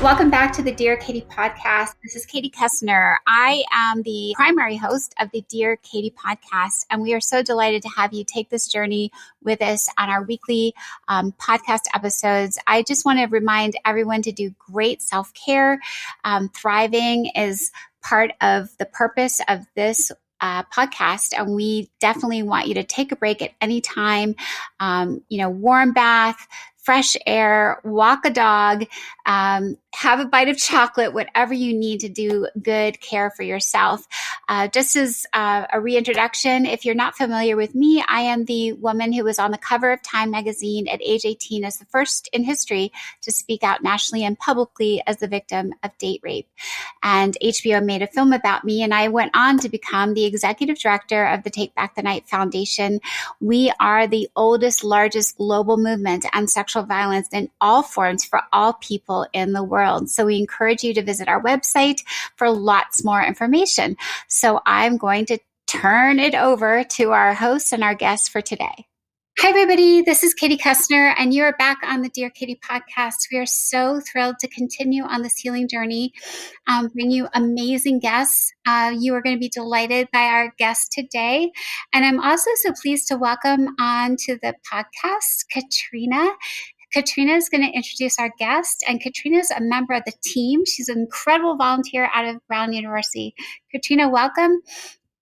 Welcome back to the Dear Katie podcast. This is Katie Koestner. I am the primary host of the Dear Katie podcast, and we are so delighted to have you take this journey with us on our weekly podcast episodes. I just want to remind everyone to do great self-care. Thriving is part of the purpose of this podcast, and we definitely want you to take a break at any time. Warm bath, fresh air, walk a dog, have a bite of chocolate, whatever you need to do good care for yourself. Just as a reintroduction, if you're not familiar with me, I am the woman who was on the cover of Time magazine at age 18 as the first in history to speak out nationally and publicly as the victim of date rape. And HBO made a film about me, and I went on to become the executive director of the Take Back the Night Foundation. We are the oldest, largest global movement on sexual violence in all forms for all people in the world. So we encourage you to visit our website for lots more information. So I'm going to turn it over to our host and our guest for today. Hi, everybody. This is Katie Koestner, and you are back on the Dear Katie podcast. We are so thrilled to continue on this healing journey, bring you amazing guests. You are going to be delighted by our guest today. And I'm also so pleased to welcome on to the podcast, Catrina. Catrina is going to introduce our guest, and Catrina is a member of the team. She's an incredible volunteer out of Brown University. Catrina, welcome.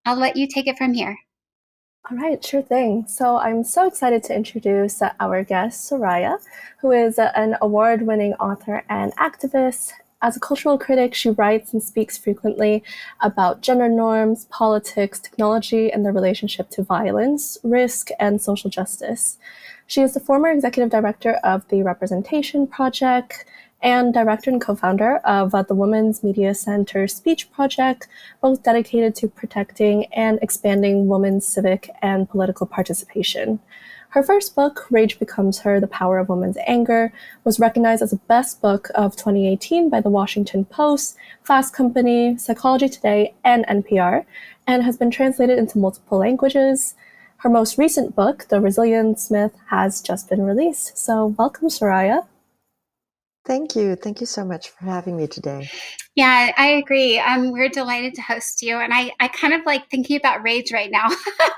I'll let you take it from here. All right, sure thing. So I'm so excited to introduce our guest, Soraya, who is an award-winning author and activist. As a cultural critic, she writes and speaks frequently about gender norms, politics, technology, and their relationship to violence, risk, and social justice. She is the former executive director of the Representation Project and director and co-founder of the Women's Media Center Speech Project, both dedicated to protecting and expanding women's civic and political participation. Her first book, Rage Becomes Her, The Power of Women's Anger, was recognized as the best book of 2018 by The Washington Post, Fast Company, Psychology Today, and NPR, and has been translated into multiple languages. Her most recent book, The Resilience Myth, has just been released. So welcome, Soraya. Thank you. Thank you so much for having me today. Yeah, I agree. We're delighted to host you. And I kind of like thinking about rage right now.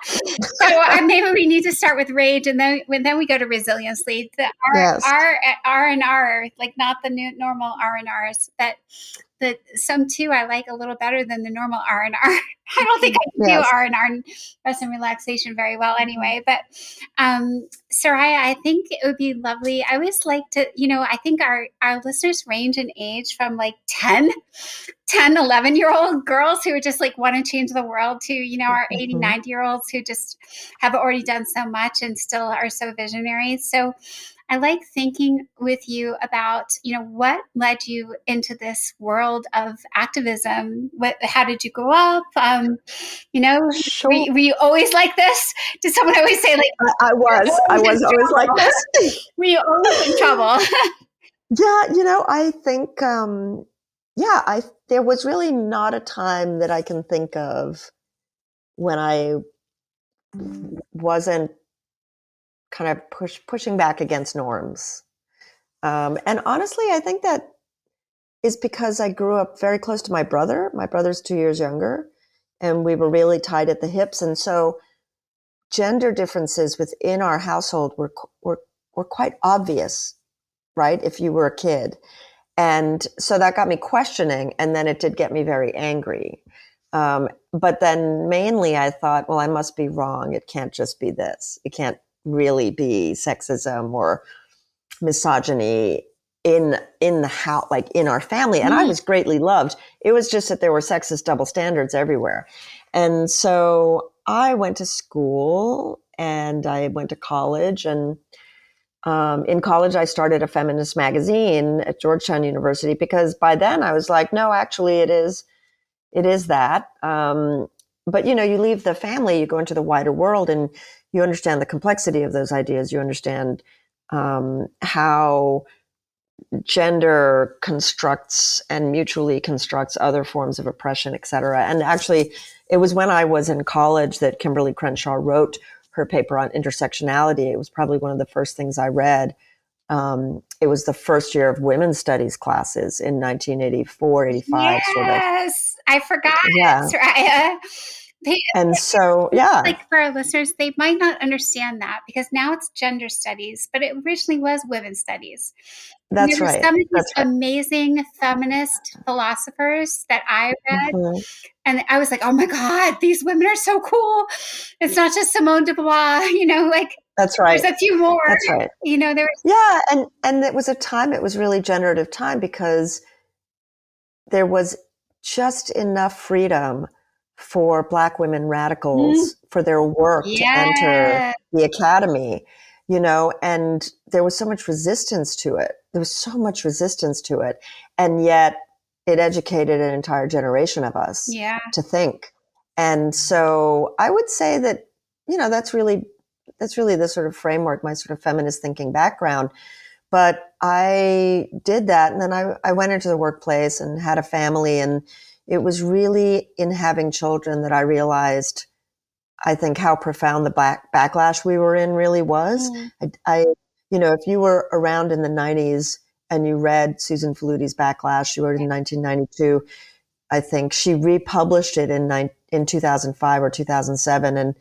So maybe we need to start with rage, and then we go to resilience lead. The R and R, like not the new normal R and R's, but some too I like a little better than the normal R and R. I don't think I can do R and R, rest and relaxation, very well anyway. But Soraya, I think it would be lovely. I always like to, I think our listeners range in age from like 10, 11-year-old girls who are just like want to change the world to, our 80, 90-year-olds who just have already done so much and still are so visionary. So I like thinking with you about, what led you into this world of activism? How did you grow up? Sure. Were you always like this? Did someone always say like, I was always like this. Were you always in trouble? Yeah. I think, there was really not a time that I can think of when I wasn't kind of pushing back against norms. And honestly, I think that is because I grew up very close to my brother. My brother's 2 years younger, and we were really tied at the hips. And so gender differences within our household were quite obvious, right? If you were a kid. And so that got me questioning, and then it did get me very angry. But then mainly I thought, well, I must be wrong. It can't just be this. It can't really be sexism or misogyny in the house, like in our family. And I was greatly loved. It was just that there were sexist double standards everywhere. And so I went to school and I went to college, and in college I started a feminist magazine at Georgetown University, because by then I was like, no, actually it is that. But you leave the family, you go into the wider world, and you understand the complexity of those ideas. You understand how gender constructs and mutually constructs other forms of oppression, et cetera. And actually, it was when I was in college that Kimberly Crenshaw wrote her paper on intersectionality. It was probably one of the first things I read It was the first year of women's studies classes in 1984, 85, sort of. Yes, I forgot, Yeah. Soraya. And so, yeah. Like for our listeners, they might not understand that because now it's gender studies, but it originally was women's studies. And That's there were right. some of these That's right. amazing feminist philosophers that I read, Mm-hmm. and I was like, oh my God, these women are so cool. It's not just Simone de Beauvoir, like That's right. there's a few more. That's right. There was. Yeah, and it was a time, it was really generative time because there was just enough freedom for Black women radicals for their work to enter Yeah. the academy, and there was so much resistance to it. There was so much resistance to it. And yet it educated an entire generation of us to think. And so I would say that, that's really the sort of framework, my sort of feminist thinking background. But I did that. And then I went into the workplace and had a family. And it was really in having children that I realized, I think, how profound the backlash we were in really was. If you were around in the 90s and you read Susan Faluti's Backlash, she wrote it in 1992. I think she republished it in 2005 or 2007. And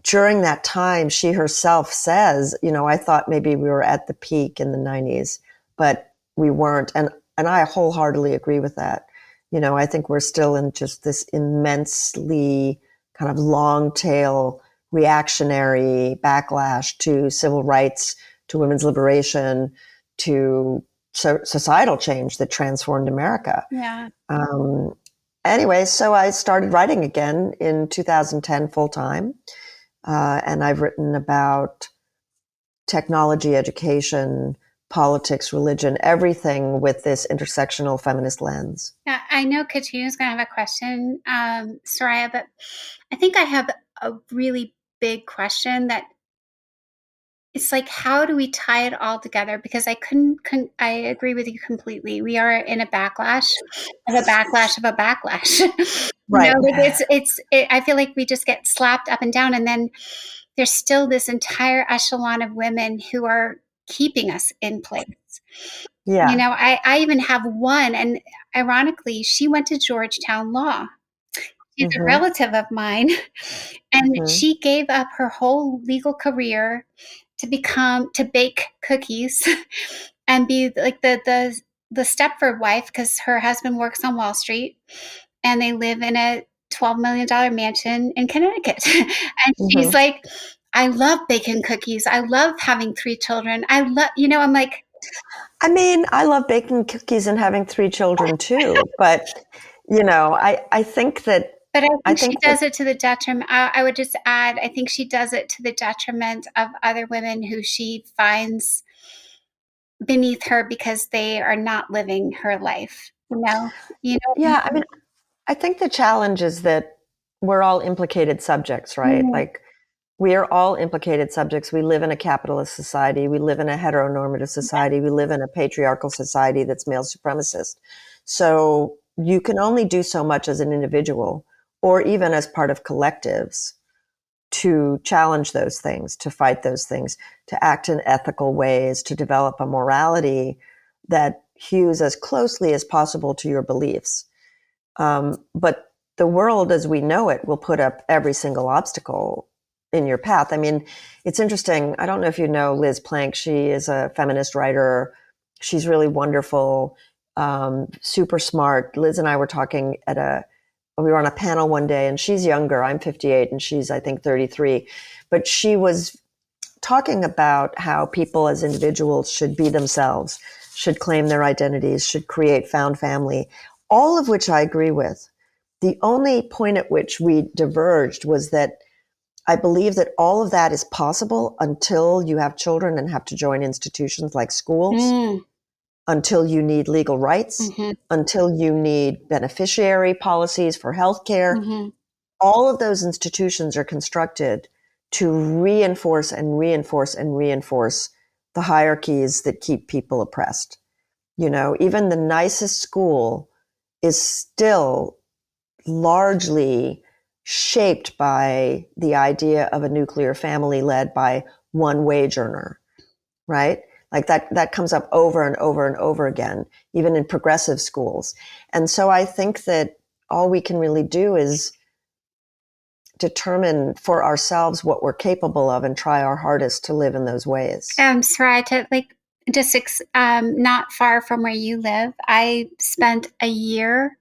during that time, she herself says, I thought maybe we were at the peak in the 90s, but we weren't. And I wholeheartedly agree with that. I think we're still in just this immensely kind of long tail reactionary backlash to civil rights, to women's liberation, to societal change that transformed America. Yeah. Anyway, so I started writing again in 2010 full time. And I've written about technology, education, politics, religion, everything with this intersectional feminist lens. Yeah, I know Catrina's going to have a question, Soraya, but I think I have a really big question that it's like, how do we tie it all together? Because I agree with you completely. We are in a backlash of a backlash of a backlash. Right. I feel like we just get slapped up and down. And then there's still this entire echelon of women who are keeping us in place. Yeah. I even have one, and ironically, she went to Georgetown Law. She's a relative of mine, and she gave up her whole legal career to bake cookies and be like the Stepford wife, because her husband works on Wall Street and they live in a $12 million mansion in Connecticut. And she's like, I love baking cookies. I love having 3 children. I'm like, I mean, I love baking cookies and having 3 children too, but I think that. But I think she does it to the detriment. I would just add, I think she does it to the detriment of other women who she finds beneath her because they are not living her life. Yeah, I mean, I think the challenge is that we're all implicated subjects, right? Like, we are all implicated subjects. We live in a capitalist society. We live in a heteronormative society. We live in a patriarchal society that's male supremacist. So you can only do so much as an individual or even as part of collectives to challenge those things, to fight those things, to act in ethical ways, to develop a morality that hews as closely as possible to your beliefs. But the world as we know it will put up every single obstacle in your path. I mean, it's interesting. I don't know if you know Liz Plank. She is a feminist writer. She's really wonderful, super smart. Liz and I were talking we were on a panel one day, and she's younger. I'm 58 and she's, I think, 33. But she was talking about how people as individuals should be themselves, should claim their identities, should create found family, all of which I agree with. The only point at which we diverged was that I believe that all of that is possible until you have children and have to join institutions like schools, until you need legal rights, until you need beneficiary policies for healthcare. All of those institutions are constructed to reinforce and reinforce and reinforce the hierarchies that keep people oppressed. Even the nicest school is still largely shaped by the idea of a nuclear family led by one wage earner, right? Like that comes up over and over and over again, even in progressive schools. And so I think that all we can really do is determine for ourselves what we're capable of and try our hardest to live in those ways. Soraya, not far from where you live, I spent a year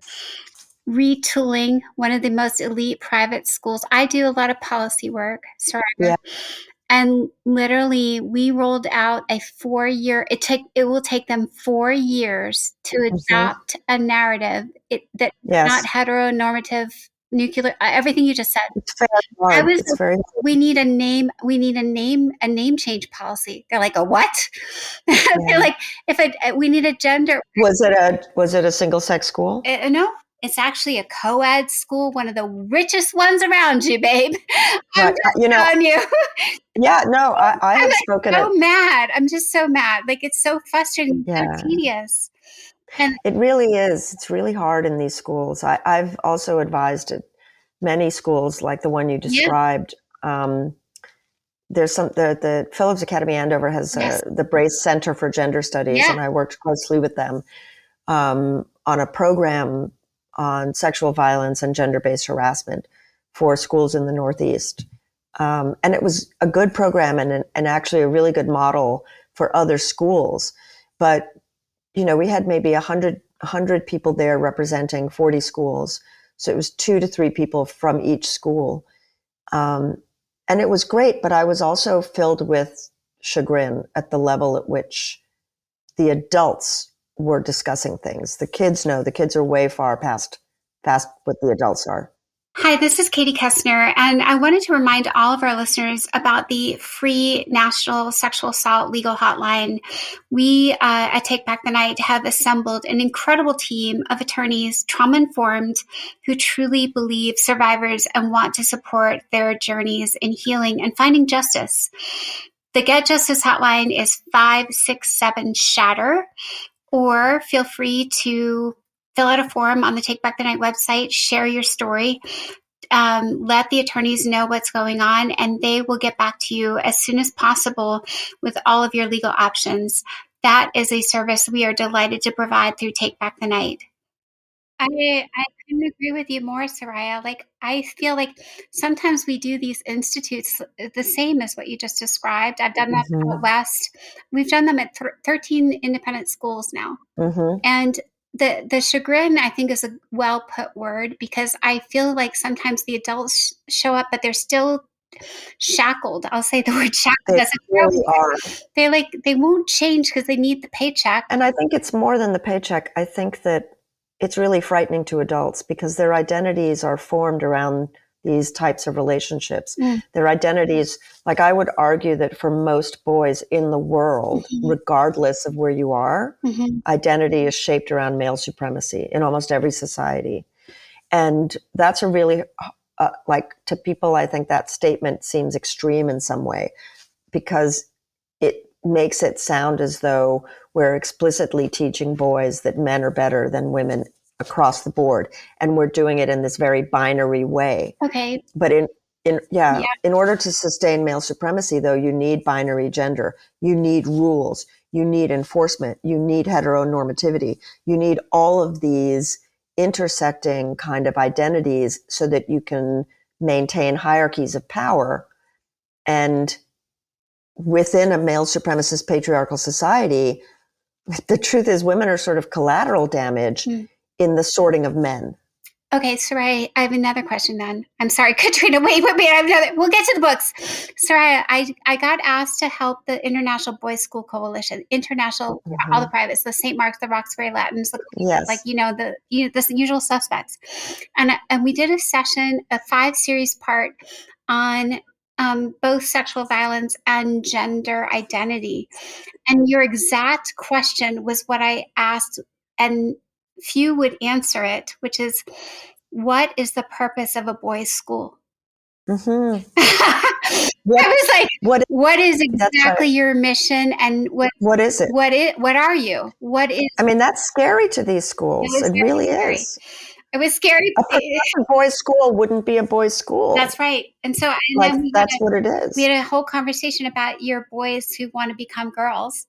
retooling one of the most elite private schools. I do a lot of policy work, Soraya. Yeah. And literally, we rolled out a 4-year. It will take them 4 years to adopt a narrative that's not heteronormative, nuclear. Everything you just said. It's very hard. It's very hard. We need a name. We need a name change policy. They're like, a what? They're like, we need a gender. Was it a single sex school? No. It's actually a co-ed school, one of the richest ones around you, babe. I'm just telling you. Yeah, no, I have spoken. I'm so mad. I'm just so mad. Like, it's so frustrating, so tedious. And it really is. It's really hard in these schools. I've also advised at many schools like the one you described. There's the Phillips Academy Andover has the Brace Center for Gender Studies, and I worked closely with them on a program on sexual violence and gender-based harassment for schools in the Northeast. And it was a good program and actually a really good model for other schools. But, we had maybe 100 people there representing 40 schools. So it was 2 to 3 people from each school. And it was great, but I was also filled with chagrin at the level at which the adults were discussing things. The kids are way far past what the adults are. Hi, this is Katie Koestner, and I wanted to remind all of our listeners about the free National Sexual Assault Legal Hotline. We at Take Back the Night have assembled an incredible team of attorneys, trauma-informed, who truly believe survivors and want to support their journeys in healing and finding justice. The Get Justice Hotline is 567-SHATTER, or feel free to fill out a form on the Take Back the Night website, share your story, let the attorneys know what's going on, and they will get back to you as soon as possible with all of your legal options. That is a service we are delighted to provide through Take Back the Night. I couldn't agree with you more, Soraya. Like, I feel like sometimes we do these institutes the same as what you just described. I've done that out west. We've done them at 13 independent schools now. And the chagrin, I think, is a well put word, because I feel like sometimes the adults show up, but they're still shackled. I'll say the word shackled. They really are. They won't change because they need the paycheck. And I think it's more than the paycheck. I think that it's really frightening to adults because their identities are formed around these types of relationships. Their identities, like I would argue that for most boys in the world, regardless of where you are, identity is shaped around male supremacy in almost every society. And that's a really, to people, I think that statement seems extreme in some way because it makes it sound as though we're explicitly teaching boys that men are better than women across the board, and we're doing it in this very binary way. Okay. But in order to sustain male supremacy, though, you need binary gender, you need rules, you need enforcement, you need heteronormativity, you need all of these intersecting kind of identities so that you can maintain hierarchies of power. And within a male supremacist patriarchal society, the truth is women are sort of collateral damage in the sorting of men. Okay, Soraya, I have another question then. I'm sorry, Catrina, wait, I have another. We'll get to the books. Soraya, I got asked to help the International Boys School Coalition, international, all the privates, the St. Mark's, the Roxbury Latins, the usual suspects. And we did a session, a 5-series part on both sexual violence and gender identity. And your exact question was what I asked, and few would answer it, which is, what is the purpose of a boys' school? I was like, what is exactly your mission, and what is it? What are you? What is? I mean, that's scary to these schools. It really is. It was scary. A progressive boys' school wouldn't be a boys' school. That's right. And so, and like then that's what it is. we had a whole conversation about your boys who want to become girls.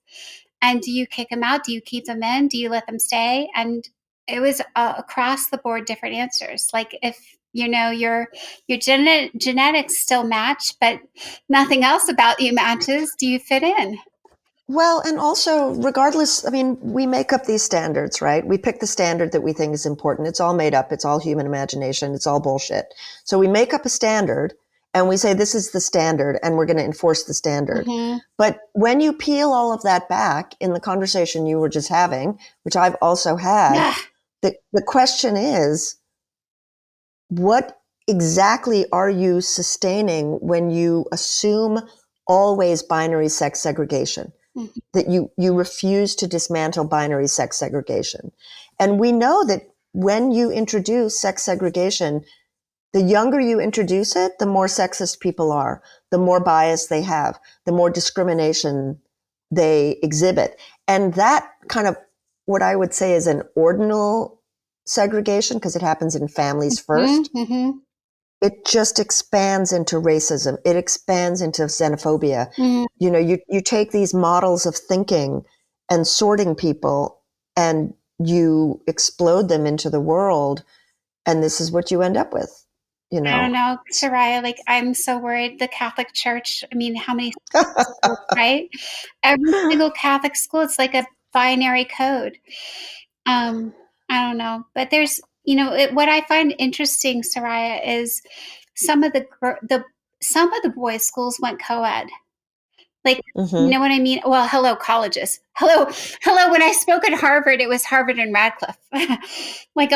And do you kick them out? Do you keep them in? Do you let them stay? And it was across the board different answers. Like if your genetics still match, but nothing else about you matches, do you fit in? Well, and also, regardless, I mean, we make up these standards, right? We pick the standard that we think is important. It's all made up. It's all human imagination. It's all bullshit. So we make up a standard and we say, this is the standard and we're going to enforce the standard. Mm-hmm. But when you peel all of that back in the conversation you were just having, which I've also had, the question is, what exactly are you sustaining when you assume always binary sex segregation? Mm-hmm. That you refuse to dismantle binary sex segregation. And we know that when you introduce sex segregation, the younger you introduce it, the more sexist people are, the more bias they have, the more discrimination they exhibit. And that kind of what I would say is an ordinal segregation, because it happens in families first. Mm-hmm. It just expands into racism. It expands into xenophobia. Mm-hmm. You take these models of thinking and sorting people and you explode them into the world. And this is what you end up with, I don't know, Soraya, like I'm so worried. The Catholic Church, I mean, how many schools, right? Every single Catholic school, it's like a binary code. I don't know. But there's, what I find interesting, Soraya, is some of the boys' schools went co-ed. Like, mm-hmm. You know what I mean? Well, hello, colleges. Hello. When I spoke at Harvard, it was Harvard and Radcliffe, like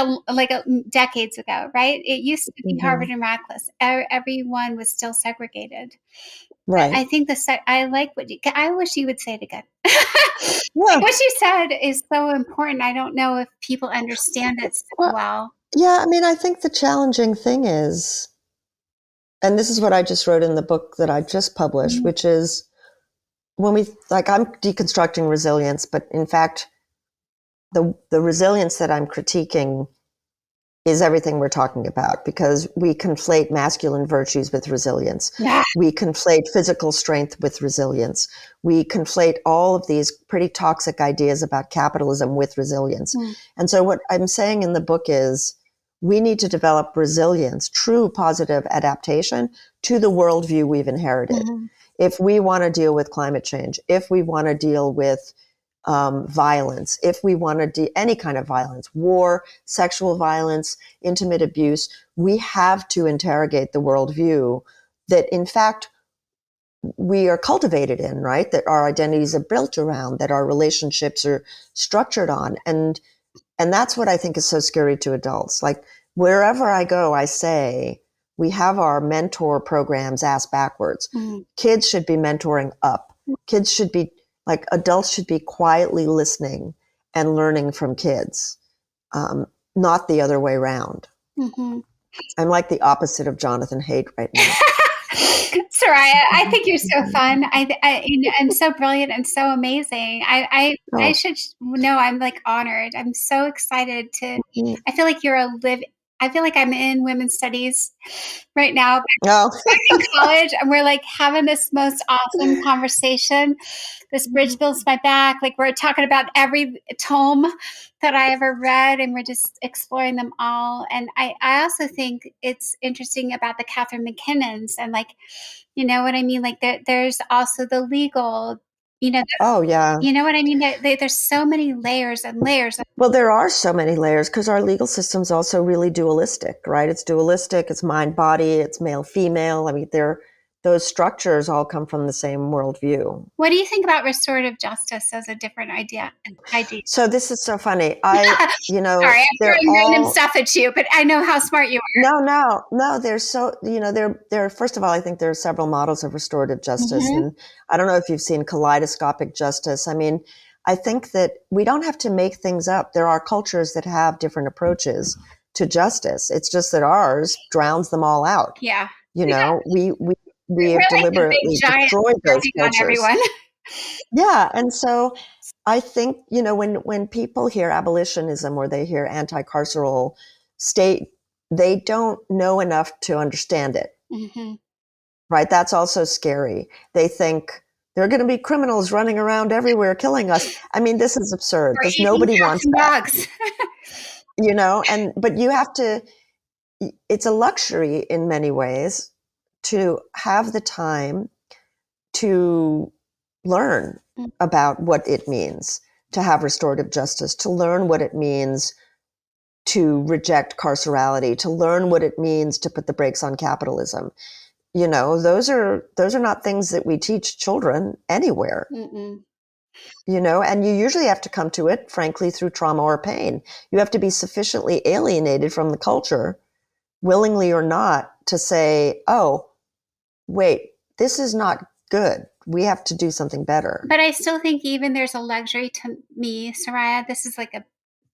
decades ago, right? It used to be mm-hmm. Harvard and Radcliffe. Everyone was still segregated. Right. I think I like I wish you would say it again. Like what you said is so important. I don't know if people understand it so well. Yeah, I mean, I think the challenging thing is, and this is what I just wrote in the book that I just published, mm-hmm. which is when I'm deconstructing resilience, but in fact, the resilience that I'm critiquing is everything we're talking about, because we conflate masculine virtues with resilience. Yeah. We conflate physical strength with resilience. We conflate all of these pretty toxic ideas about capitalism with resilience. Mm. And so what I'm saying in the book is we need to develop resilience, true positive adaptation to the worldview we've inherited. Mm-hmm. If we want to deal with climate change, if we want to deal with violence, if we want to do any kind of violence, war, sexual violence, intimate abuse, we have to interrogate the worldview that, in fact, we are cultivated in, right? That our identities are built around, that our relationships are structured on. And that's what I think is so scary to adults. Like, wherever I go, I say, we have our mentor programs ass backwards. Mm-hmm. Kids should be mentoring up. Kids should be adults should be quietly listening and learning from kids, not the other way around. Mm-hmm. I'm like the opposite of Jonathan Haidt right now. Soraya, I think you're so fun. And so brilliant and so amazing. I should know. I'm like honored. I'm so excited to. Mm-hmm. I feel like I feel like I'm in women's studies right now. Back in college, and we're like having this most awesome conversation. This bridge builds my back. Like we're talking about every tome that I ever read, and we're just exploring them all. And I also think it's interesting about the Catherine McKinnons, and you know what I mean? Like there's also the legal. Oh, yeah. You know what I mean? There's so many layers and layers. Well, there are so many layers because our legal system's also really dualistic, right? It's dualistic. It's mind-body. It's male-female. I mean, those structures all come from the same worldview. What do you think about restorative justice as a different idea? So this is so funny. Sorry, I'm throwing random stuff at you, but I know how smart you are. No. They're first of all, I think there are several models of restorative justice. Mm-hmm. And I don't know if you've seen kaleidoscopic justice. I mean, I think that we don't have to make things up. There are cultures that have different approaches to justice. It's just that ours drowns them all out. Yeah. We have deliberately destroyed those cultures. Yeah. And so I think, when people hear abolitionism or they hear anti-carceral they don't know enough to understand it. Mm-hmm. Right? That's also scary. They think there are going to be criminals running around everywhere killing us. I mean, this is absurd because nobody wants that. Dogs. But you have to, it's a luxury in many ways to have the time to learn about what it means to have restorative justice, to learn what it means to reject carcerality, to learn what it means to put the brakes on capitalism. Those are not things that we teach children anywhere. Mm-mm. And you usually have to come to it, frankly, through trauma or pain. You have to be sufficiently alienated from the culture, willingly or not, to say, oh, wait, this is not good. We have to do something better. But I still think even there's a luxury to me, Soraya.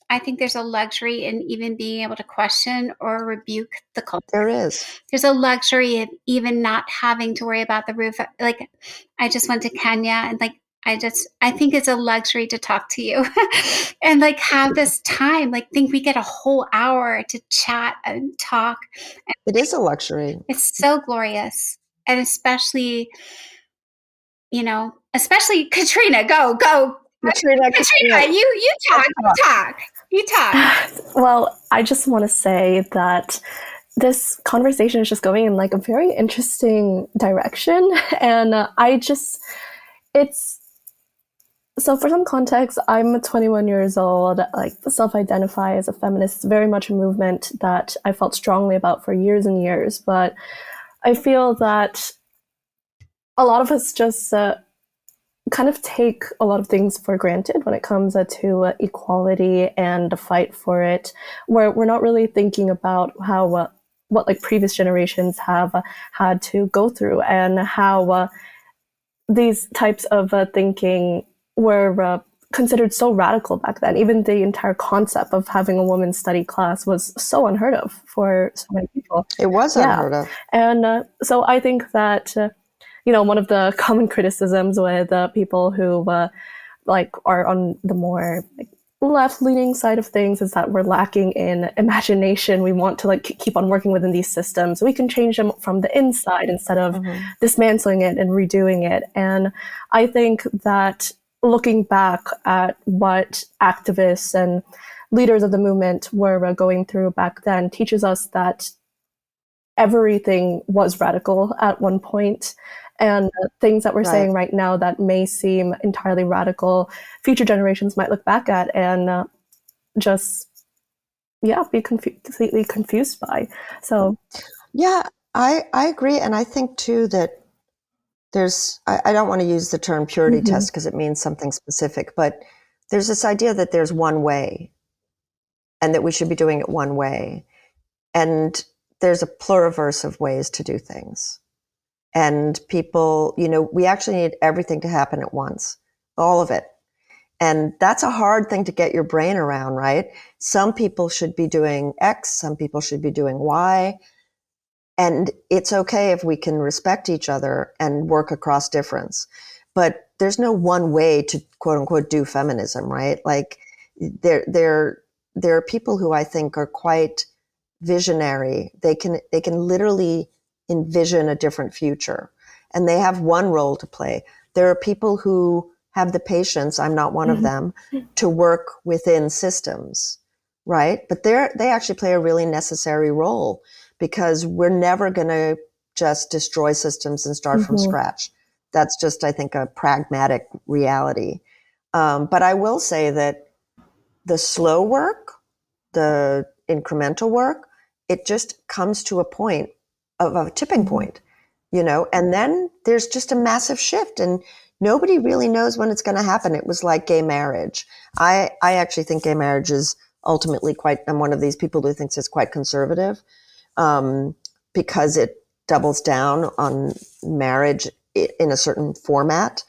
I think there's a luxury in even being able to question or rebuke the culture. There is. There's a luxury of even not having to worry about the roof. Like, I just went to Kenya and I think it's a luxury to talk to you and have this time. Think we get a whole hour to chat and talk. It is a luxury. It's so glorious. And especially Catrina, go. Katrina, you talk. Well, I just want to say that this conversation is just going in a very interesting direction. And so for some context, I'm 21 years old, self-identify as a feminist. It's very much a movement that I felt strongly about for years and years. But I feel that a lot of us just kind of take a lot of things for granted when it comes to equality and the fight for it, where we're not really thinking about how what previous generations have had to go through and how these types of thinking were considered so radical back then. Even the entire concept of having a woman study class was so unheard of for so many people. It was unheard of. And so I think that one of the common criticisms with people who are on the more left-leaning side of things is that we're lacking in imagination. We want to keep on working within these systems. We can change them from the inside instead of dismantling it and redoing it. And I think that looking back at what activists and leaders of the movement were going through back then teaches us that everything was radical at one point. And things that we're saying right now that may seem entirely radical, future generations might look back at and be completely confused by. So, yeah, I agree. And I think too that I don't want to use the term purity test because it means something specific, but there's this idea that there's one way and that we should be doing it one way. And there's a pluriverse of ways to do things. And people, we actually need everything to happen at once, all of it. And that's a hard thing to get your brain around, right? Some people should be doing X, some people should be doing Y. And it's okay if we can respect each other and work across difference. But there's no one way to quote unquote do feminism, right? There are people who I think are quite visionary. They can literally envision a different future, and they have one role to play. There are people who have the patience, I'm not one of them, to work within systems, right? But they actually play a really necessary role because we're never going to just destroy systems and start from scratch. That's just, I think, a pragmatic reality. But I will say that the slow work, the incremental work, it just comes to a point of a tipping point, and then there's just a massive shift and nobody really knows when it's going to happen. It was like gay marriage. I actually think gay marriage is ultimately I'm one of these people who thinks it's quite conservative because it doubles down on marriage in a certain format.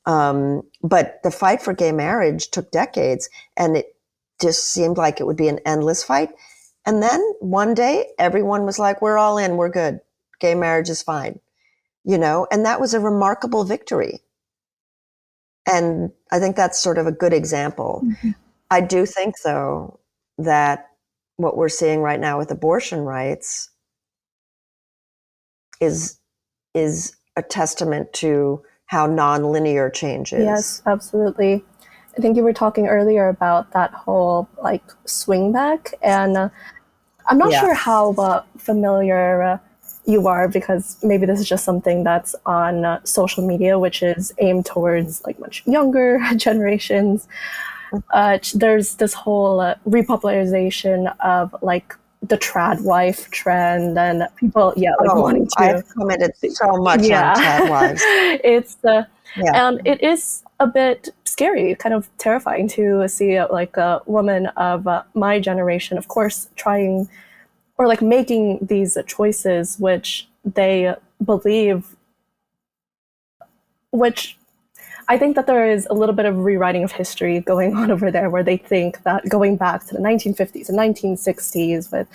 But the fight for gay marriage took decades and it just seemed like it would be an endless fight. And then one day everyone was like, we're all in, we're good. Gay marriage is fine, and that was a remarkable victory. And I think that's sort of a good example. I do think though that what we're seeing right now with abortion rights is a testament to how nonlinear change is. Yes, absolutely. I think you were talking earlier about that whole like swing back, and I'm not sure how familiar you are, because maybe this is just something that's on social media, which is aimed towards like much younger generations. There's this whole repopularization of like the trad wife trend, and people, wanting to. I've commented so much on trad wives. It's and it is a bit scary, kind of terrifying to see like a woman of my generation, of course, trying or like making these choices which they believe, which I think that there is a little bit of rewriting of history going on over there, where they think that going back to the 1950s and 1960s with,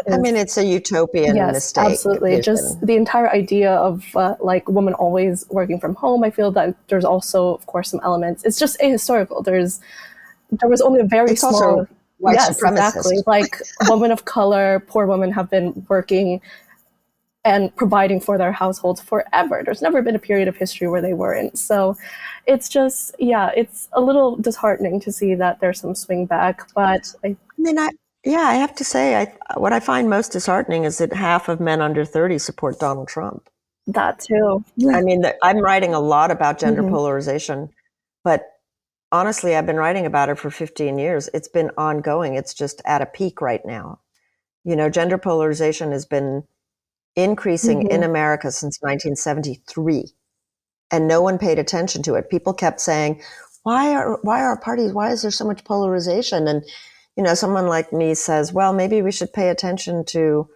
I mean, it's a utopian mistake. Absolutely. Just the entire idea of like women always working from home. I feel that there's also, of course, some elements. It's just ahistorical. There was only a very small. Also white supremacist. Exactly. Like women of color, poor women have been working and providing for their households forever. There's never been a period of history where they weren't. So it's just, it's a little disheartening to see that there's some swing back. But I have to say, what I find most disheartening is that half of men under 30 support Donald Trump. That too. I mean, I'm writing a lot about gender polarization, but honestly, I've been writing about it for 15 years. It's been ongoing. It's just at a peak right now. You know, gender polarization has been increasing in America since 1973, and no one paid attention to it. People kept saying, why are parties, why is there so much polarization? And, you know, someone like me says, well, maybe we should pay attention to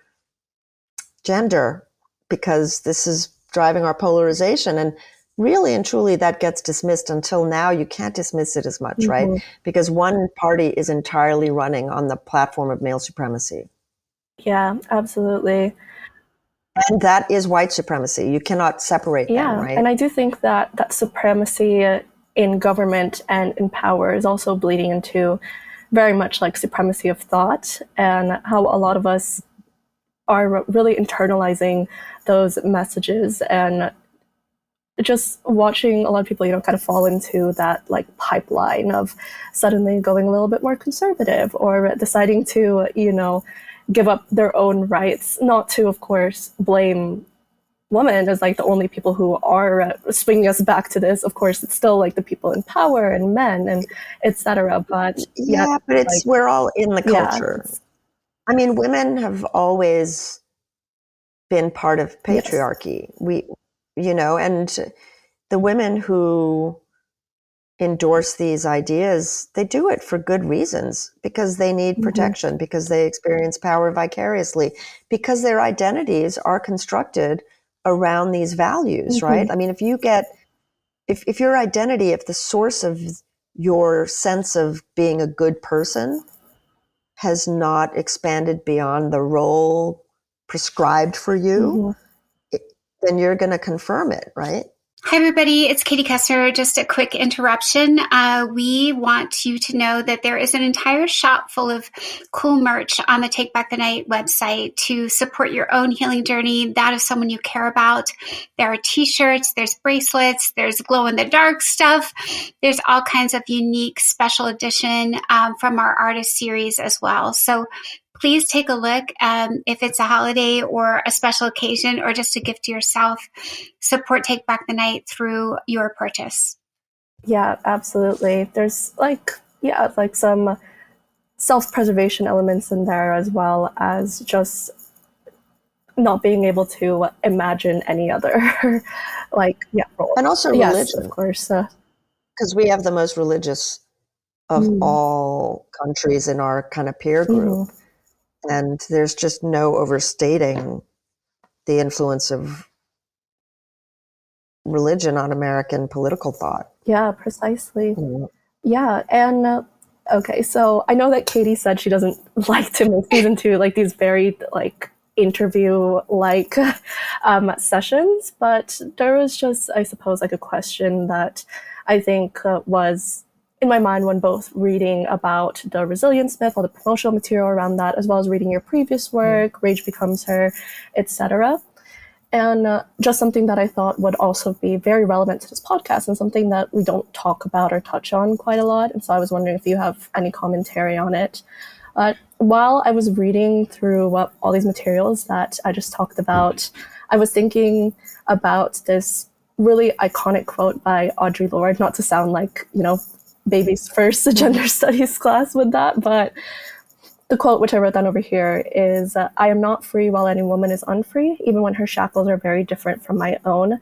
gender because this is driving our polarization. And really and truly that gets dismissed. Until now, you can't dismiss it as much, right? Because one party is entirely running on the platform of male supremacy. Yeah, absolutely. And that is white supremacy. You cannot separate them, right? And I do think that supremacy in government and in power is also bleeding into very much like supremacy of thought, and how a lot of us are really internalizing those messages, and just watching a lot of people, you know, kind of fall into that like pipeline of suddenly going a little bit more conservative, or deciding to, you know, give up their own rights, not to, of course, blame women as like the only people who are swinging us back to this. Of course, it's still like the people in power and men and etc. But but it's like, we're all in the culture. I mean, women have always been part of patriarchy. We, you know, and the women who endorse these ideas, they do it for good reasons, because they need protection, because they experience power vicariously, because their identities are constructed around these values, right? I mean, if your identity, if the source of your sense of being a good person has not expanded beyond the role prescribed for you, then you're going to confirm it, right? Hi, everybody. It's Katie Koestner. Just a quick interruption. We want you to know that there is an entire shop full of cool merch on the Take Back the Night website to support your own healing journey, that of someone you care about. There are t-shirts, there's bracelets, there's glow-in-the-dark stuff. There's all kinds of unique special edition from our artist series as well. So please take a look. If it's a holiday or a special occasion or just a gift to yourself, support Take Back the Night through your purchase. Yeah, absolutely. There's like some self-preservation elements in there, as well as just not being able to imagine any other role. And also religion, of course, because we have the most religious of all countries in our kind of peer group. And there's just no overstating the influence of religion on American political thought. Yeah, precisely. Yeah, and okay, so I know that Katie said she doesn't like to make these into like these very like interview-like sessions, but there was just, I suppose, like a question that I think was in my mind when both reading about the resilience myth, all the promotional material around that, as well as reading your previous work, Rage Becomes Her, etc. And just something that I thought would also be very relevant to this podcast and something that we don't talk about or touch on quite a lot. And so I was wondering if you have any commentary on it. While I was reading through all these materials that I just talked about, I was thinking about this really iconic quote by Audre Lorde, not to sound like, baby's first gender studies class with that, but the quote, which I wrote down over here, is, "I am not free while any woman is unfree, even when her shackles are very different from my own."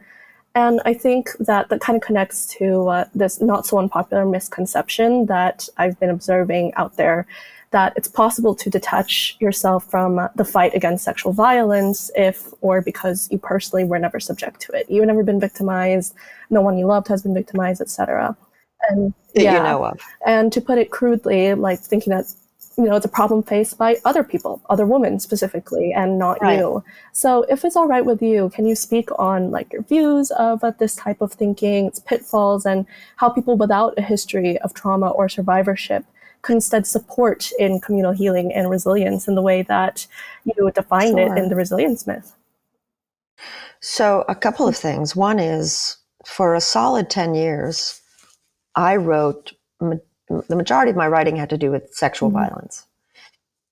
And I think that kind of connects to this not so unpopular misconception that I've been observing out there, that it's possible to detach yourself from the fight against sexual violence if or because you personally were never subject to it. You've never been victimized, no one you loved has been victimized, etc. And that you know of. And to put it crudely, like thinking that it's a problem faced by other people, other women specifically, and not you. So if it's all right with you, can you speak on like your views of this type of thinking, its pitfalls, and how people without a history of trauma or survivorship can instead support in communal healing and resilience in the way that you defined it in the resilience myth? So a couple of things. One is, for a solid 10 years, I wrote, the majority of my writing had to do with sexual violence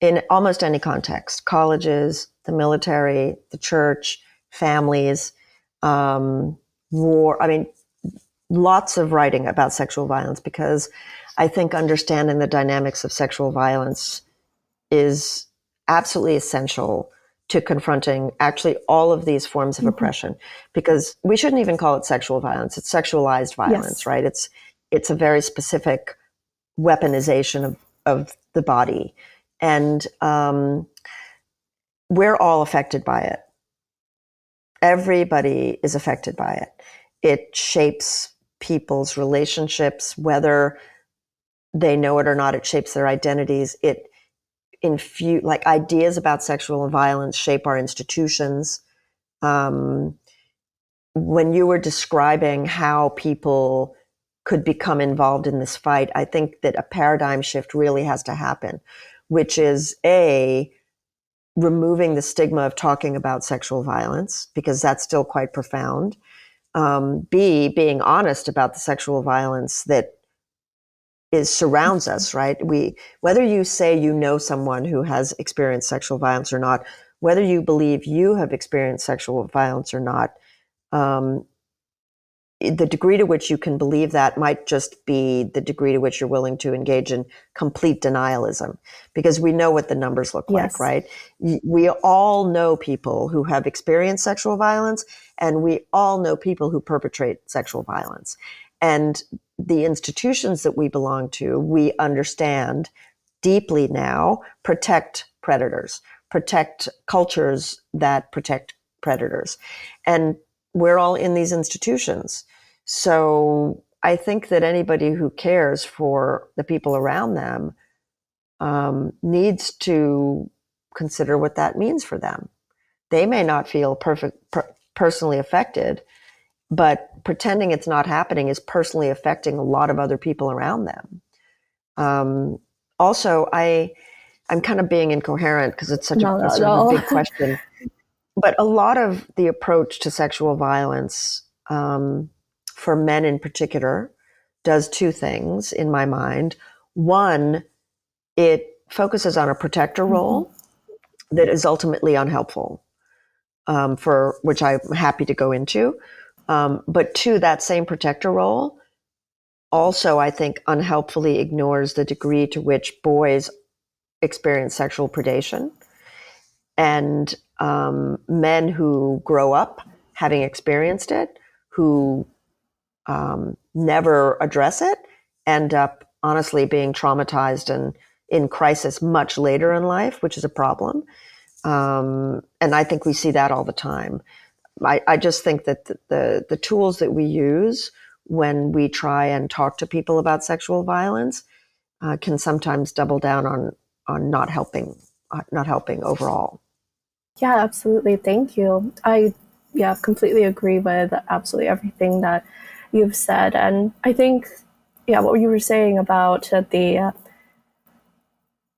in almost any context: colleges, the military, the church, families, war. I mean, lots of writing about sexual violence, because I think understanding the dynamics of sexual violence is absolutely essential to confronting actually all of these forms of oppression, because we shouldn't even call it sexual violence. It's sexualized violence, right? It's a very specific weaponization of the body. And we're all affected by it. Everybody is affected by it. It shapes people's relationships, whether they know it or not. It shapes their identities. It like ideas about sexual violence shape our institutions. When you were describing how people could become involved in this fight, I think that a paradigm shift really has to happen, which is A, removing the stigma of talking about sexual violence, because that's still quite profound. B, being honest about the sexual violence that surrounds us, right? Whether you say you know someone who has experienced sexual violence or not, whether you believe you have experienced sexual violence or not, the degree to which you can believe that might just be the degree to which you're willing to engage in complete denialism, because we know what the numbers look like, right? We all know people who have experienced sexual violence, and we all know people who perpetrate sexual violence. And the institutions that we belong to, we understand deeply now, protect predators, protect cultures that protect predators. And we're all in these institutions. So I think that anybody who cares for the people around them needs to consider what that means for them. They may not feel personally affected, but pretending it's not happening is personally affecting a lot of other people around them. Also, I'm kind of being incoherent because it's such a sort of a big question. But a lot of the approach to sexual violence, for men in particular, does two things in my mind. One, it focuses on a protector role that is ultimately unhelpful, for which I'm happy to go into. But two, that same protector role also, I think, unhelpfully ignores the degree to which boys experience sexual predation. And men who grow up having experienced it, who never address it, end up honestly being traumatized and in crisis much later in life, which is a problem. And I think we see that all the time. I just think that the tools that we use when we try and talk to people about sexual violence can sometimes double down on not helping overall. Yeah, absolutely. Thank you. I completely agree with absolutely everything that you've said. And I think what you were saying about the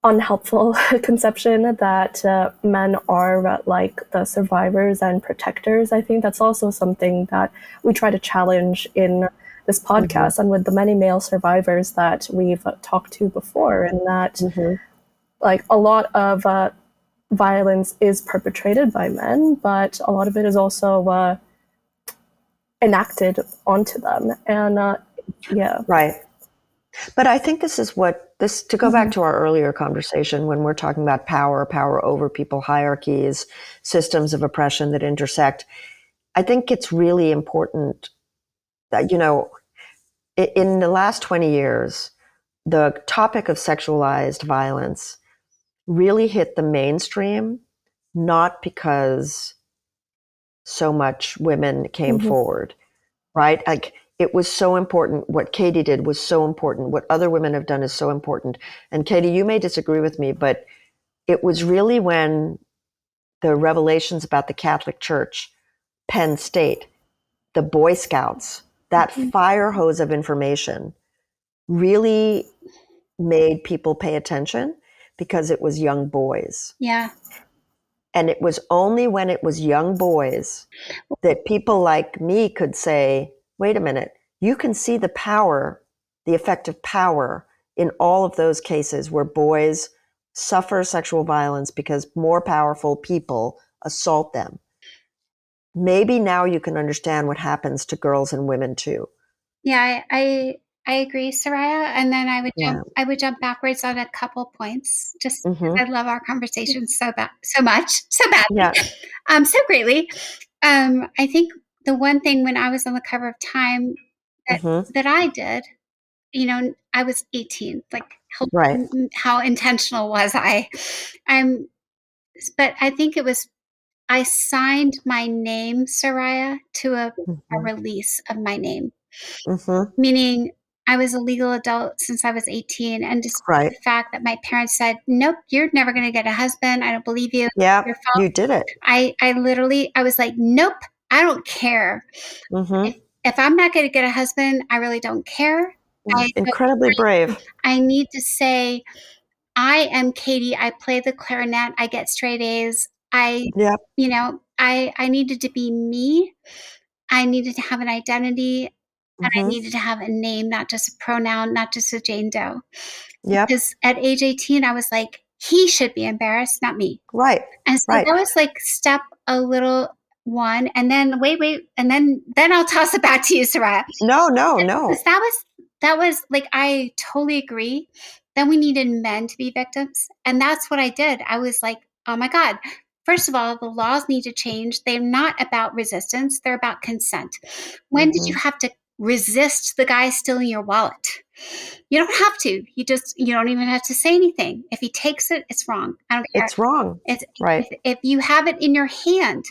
unhelpful conception that men are like the survivors and protectors. I think that's also something that we try to challenge in this podcast and with the many male survivors that we've talked to before, and that like a lot of violence is perpetrated by men, but a lot of it is also enacted onto them. And Right. But I think this is to go back to our earlier conversation when we're talking about power over people, hierarchies, systems of oppression that intersect. I think it's really important that, in the last 20 years, the topic of sexualized violence really hit the mainstream, not because so much women came forward, right? Like, it was so important. What Katie did was so important. What other women have done is so important. And Katie, you may disagree with me, but it was really when the revelations about the Catholic Church, Penn State, the Boy Scouts, that fire hose of information really made people pay attention because it was young boys. Yeah. And it was only when it was young boys that people like me could say, wait a minute, you can see the power, the effect of power in all of those cases where boys suffer sexual violence because more powerful people assault them. Maybe now you can understand what happens to girls and women too. Yeah, I agree, Soraya. And then I Yeah. would jump backwards on a couple points just because I love our conversation so much, so badly, Yeah. so greatly. I think the one thing when I was on the cover of Time that I did, I was 18. Like, Right. how intentional was I? But I think it was I signed my name, Soraya, to a release of my name, meaning I was a legal adult since I was 18. And despite Right. the fact that my parents said, nope, you're never going to get a husband. I don't believe you. Yeah. Your fault. You did it. I literally, I was like, nope, I don't care. If I'm not going to get a husband, I really don't care. Incredibly brave. I need to say, I am Katie. I play the clarinet. I get straight A's. Yep. I needed to be me. I needed to have an identity, and I needed to have a name, not just a pronoun, not just a Jane Doe. Yep. Because at age 18, I was like, he should be embarrassed, not me. Right. And so Right. that was like step a little one. And then wait, and then I'll toss it back to you, Soraya. No. Because that was like, I totally agree. Then we needed men to be victims. And that's what I did. I was like, oh my God. First of all, the laws need to change. They're not about resistance, they're about consent. When did you have to resist the guy stealing your wallet? You don't have to. You don't even have to say anything. If he takes it, it's wrong. I don't care. It's wrong. It's right. if you have it in your hand,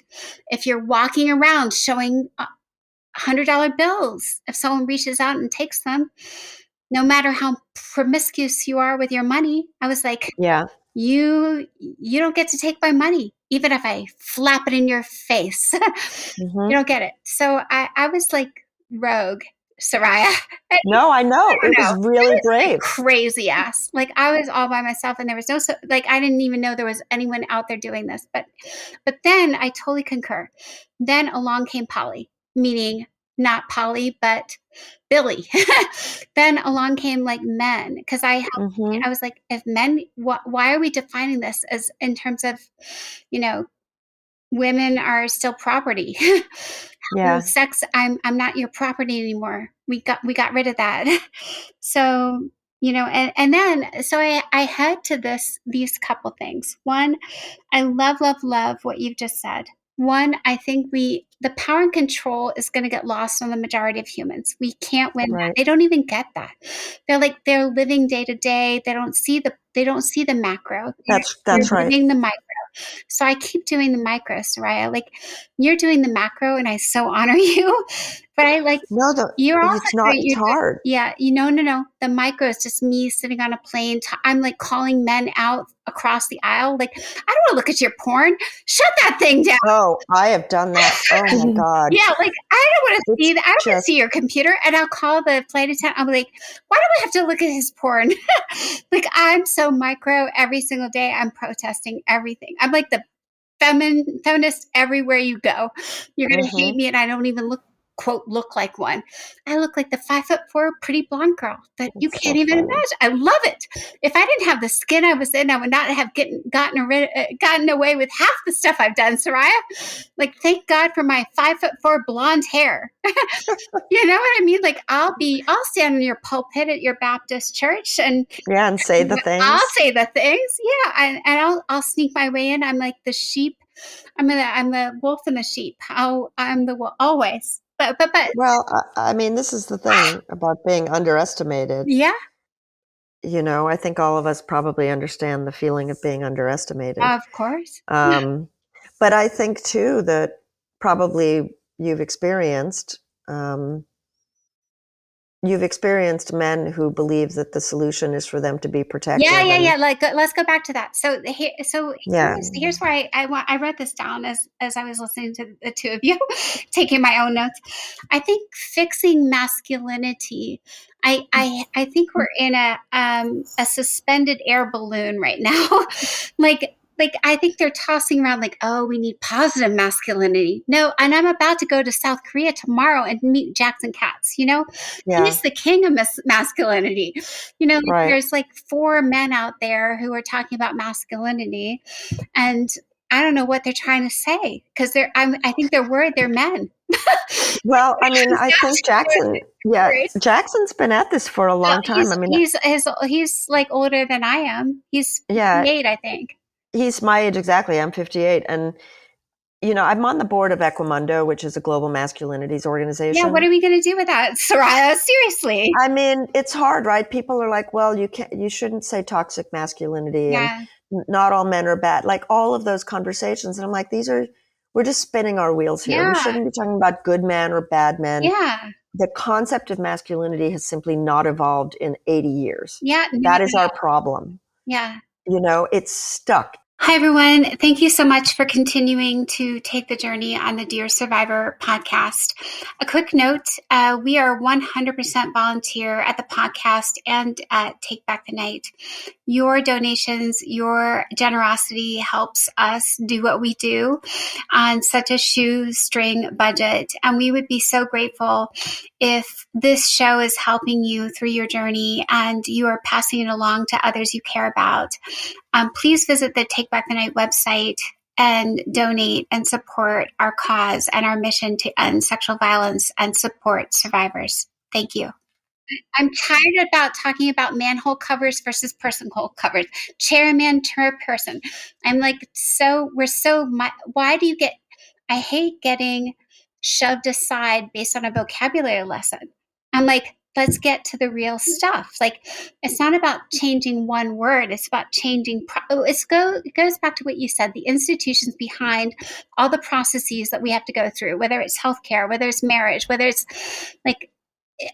if you're walking around showing $100 bills, if someone reaches out and takes them, no matter how promiscuous you are with your money, I was like, Yeah. you don't get to take my money, even if I flap it in your face. You don't get it. So I was like rogue, Soraya. No, I know. It was really brave. Crazy ass. Like, I was all by myself, and there was I didn't even know there was anyone out there doing this. But then I totally concur. Then along came Polly, meaning not Polly, but Billy. Then along came like men, because I was like, if men, why are we defining this as in terms of, women are still property? Yeah. Sex, I'm not your property anymore. We got rid of that. So, and then so I head to these couple things. One, I love what you've just said. One, I think the power and control is going to get lost on the majority of humans. We can't win that. They don't even get that. They're living day to day. They don't see the macro. That's right. Living the micro. So I keep doing the micro, Soraya. Like, you're doing the macro, and I so honor you. But I like, No, you're also it's not, doing, it's hard. yeah, no. The micro is just me sitting on a plane. I'm like calling men out across the aisle. Like, I don't want to look at your porn. Shut that thing down. Oh, I have done that. Oh my God. Yeah, like I don't want to see that. I don't want to just see your computer. And I'll call the flight attendant. I'm like, why do I have to look at his porn? Like, I'm so micro every single day. I'm protesting everything. I'm like the feminist everywhere you go. You're gonna hate me, and I don't even look like one. I look like the 5'4" pretty blonde girl that you It's can't so even funny. imagine. I love it. If I didn't have the skin I was in, I would not have gotten away with half the stuff I've done, Soraya. Like, thank God for my 5'4" blonde hair. You know what I mean? Like, I'll stand in your pulpit at your Baptist church, and Yeah, and say the I'll things. say the things. Yeah, and I'll sneak my way in. I'm like the sheep. I'm the wolf and the sheep. I'm the wolf always. But Well, I mean, this is the thing about being underestimated. yeah, I think all of us probably understand the feeling of being underestimated. of course. But I think too that probably um, you've experienced men who believe that the solution is for them to be protective. And Yeah. Like, let's go back to that. yeah, Here's where I wrote this down as I was listening to the two of you, taking my own notes. I think fixing masculinity. I think we're in a suspended air balloon right now. Like I think they're tossing around like, oh, we need positive masculinity. No, and I'm about to go to South Korea tomorrow and meet Jackson Katz. yeah, He's the king of masculinity. right. There's like 4 men out there who are talking about masculinity, and I don't know what they're trying to say because I think they're worried they're men. Well, I mean, I think Jackson's been at this for a long time. I mean, He's like older than I am. He's yeah, 58, I think. he's my age exactly. I'm 58, and I'm on the board of Equimundo, which is a global masculinities Yeah, what organization. are we going to do with that, Soraya? Seriously. I mean, it's hard, right? People are like, well, you shouldn't say toxic masculinity, and Yeah, not all men are bad. Like all of those conversations, and I'm like, we're just spinning our wheels here. We yeah, shouldn't be talking about good men or bad men. yeah, The concept of masculinity has simply not evolved in 80 years. yeah. That is our No. problem. Yeah. It's stuck. Hi, everyone. Thank you so much for continuing to take the journey on the Dear Survivor podcast. A quick note, we are 100% volunteer at the podcast and at Take Back the Night. Your donations, your generosity helps us do what we do on such a shoestring budget. And we would be so grateful if this show is helping you through your journey and you are passing it along to others you care about. Please visit the Take Back the Night website and donate and support our cause and our mission to end sexual violence and support survivors. Thank you. I'm tired about talking about manhole covers versus personhole covers, chairman to person. I'm like, why do you get, I hate getting shoved aside based on a vocabulary lesson. I'm like, let's get to the real stuff. Like, it's not about changing one word. It's about changing. It goes back to what you said, the institutions behind all the processes that we have to go through, whether it's healthcare, whether it's marriage, whether it's like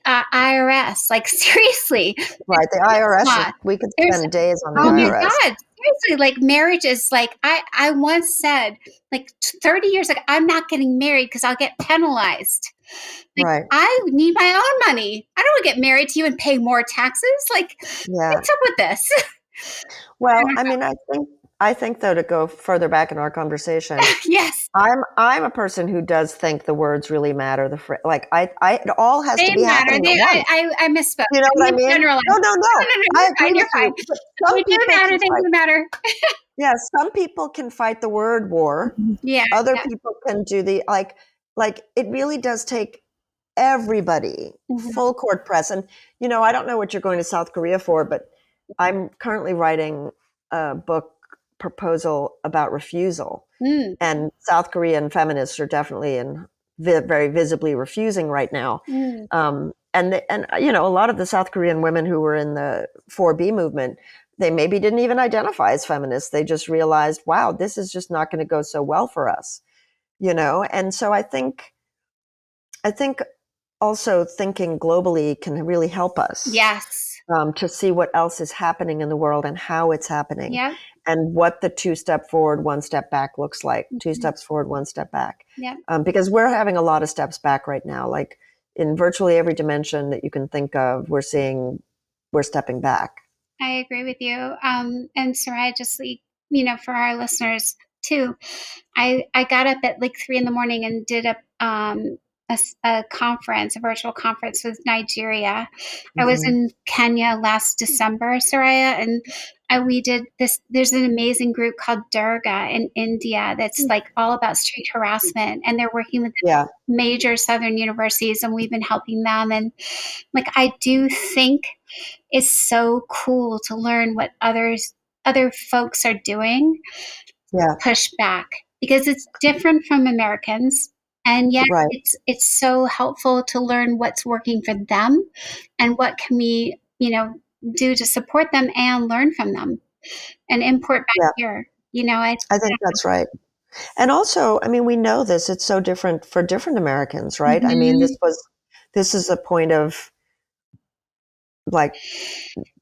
IRS. Like, seriously. Right. The IRS, we could spend days on the Oh my IRS. God. Seriously, like marriage is like, I once said, like 30 years ago, I'm not getting married because I'll get penalized. Like, Right. I need my own money. I don't want to get married to you and pay more taxes. Like, Yeah. what's up with this? Well, I mean, I think though, to go further back in our conversation, Yes. I'm a person who does think the words really matter. It all has They to be matter. happening at once. I misspoke. You know what I mean? Generalize. No, No. I You're agree fine. You're with fine. you. But some They do people matter. can They fight. do matter. Yeah, some people can fight the word war. Yeah. Other people can do the like. It really does take everybody full court press. And I don't know what you're going to South Korea for, but I'm currently writing a book proposal about refusal. Mm. And South Korean feminists are definitely very visibly refusing right now. Mm. And a lot of the South Korean women who were in the 4B movement, they maybe didn't even identify as feminists. They just realized, wow, this is just not going to go so well for us, And so I think also thinking globally can really help us. Yes. To see what else is happening in the world and how it's happening. Yep. And what the 2-step forward, 1-step back looks like. Mm-hmm. 2 steps forward, 1 step back. Yep. Because we're having a lot of steps back right now. Like in virtually every dimension that you can think of, we're stepping back. I agree with you. And Soraya, just like, for our listeners too, I got up at like 3 a.m. and did a conference, a virtual conference with Nigeria. I was in Kenya last December, Soraya, and we did this. There's an amazing group called Durga in India that's like all about street harassment, and they're working with major Southern universities, and we've been helping them. And like, I do think it's so cool to learn what other folks are doing. Push back, because it's different from Americans, and yet it's so helpful to learn what's working for them and what can we do to support them and learn from them and import back here. I think that's right. And also, I mean, we know this, it's so different for different Americans, right? I mean, this is a point of like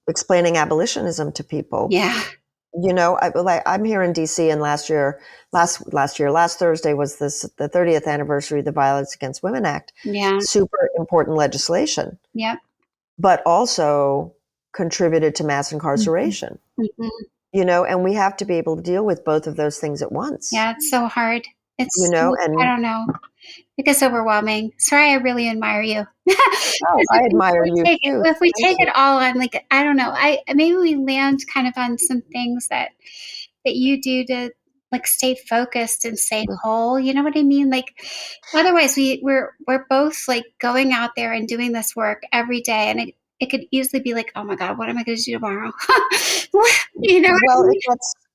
explaining abolitionism to people. I'm here in DC, and last Thursday was the 30th anniversary of the Violence Against Women Act. Super important legislation. But also contributed to mass incarceration. And we have to be able to deal with both of those things at once. It's so hard. It's I don't know. It gets overwhelming. Sorry, I really admire you. I admire you too. If we take it all on, like, I don't know, maybe we land kind of on some things that you do to like stay focused and stay whole. You know what I mean? Like, otherwise we're both like going out there and doing this work every day, and it could easily be like, oh my God, what am I going to do tomorrow?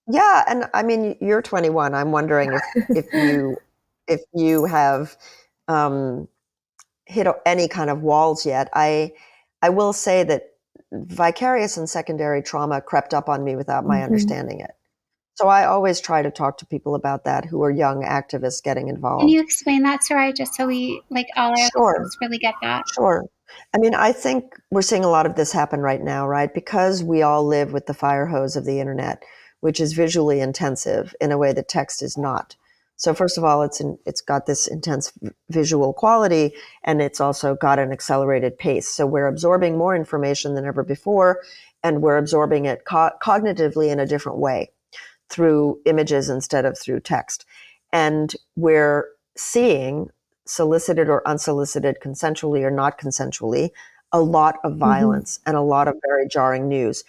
Yeah, and I mean, you're 21. I'm wondering if you have hit any kind of walls yet. I will say that vicarious and secondary trauma crept up on me without my understanding it. So I always try to talk to people about that who are young activists getting involved. Can you explain that, Soraya, just so we, like, all our listeners really get that? Sure. I mean, I think we're seeing a lot of this happen right now, right? Because we all live with the fire hose of the internet, which is visually intensive in a way that text is not. So first of all, it's got this intense visual quality, and it's also got an accelerated pace. So we're absorbing more information than ever before, and we're absorbing it cognitively in a different way through images instead of through text. And we're seeing, solicited or unsolicited, consensually or not consensually, a lot of violence and a lot of very jarring news.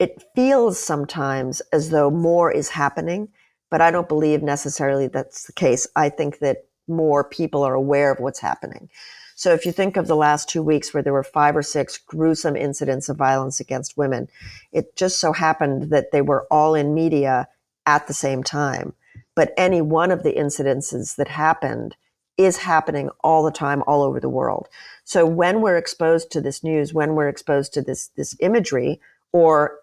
It feels sometimes as though more is happening, but I don't believe necessarily that's the case. I think that more people are aware of what's happening. So if you think of the last 2 weeks where there were 5 or 6 gruesome incidents of violence against women, it just so happened that they were all in media at the same time. But any one of the incidences that happened is happening all the time, all over the world. So when we're exposed to this news, when we're exposed to this imagery, or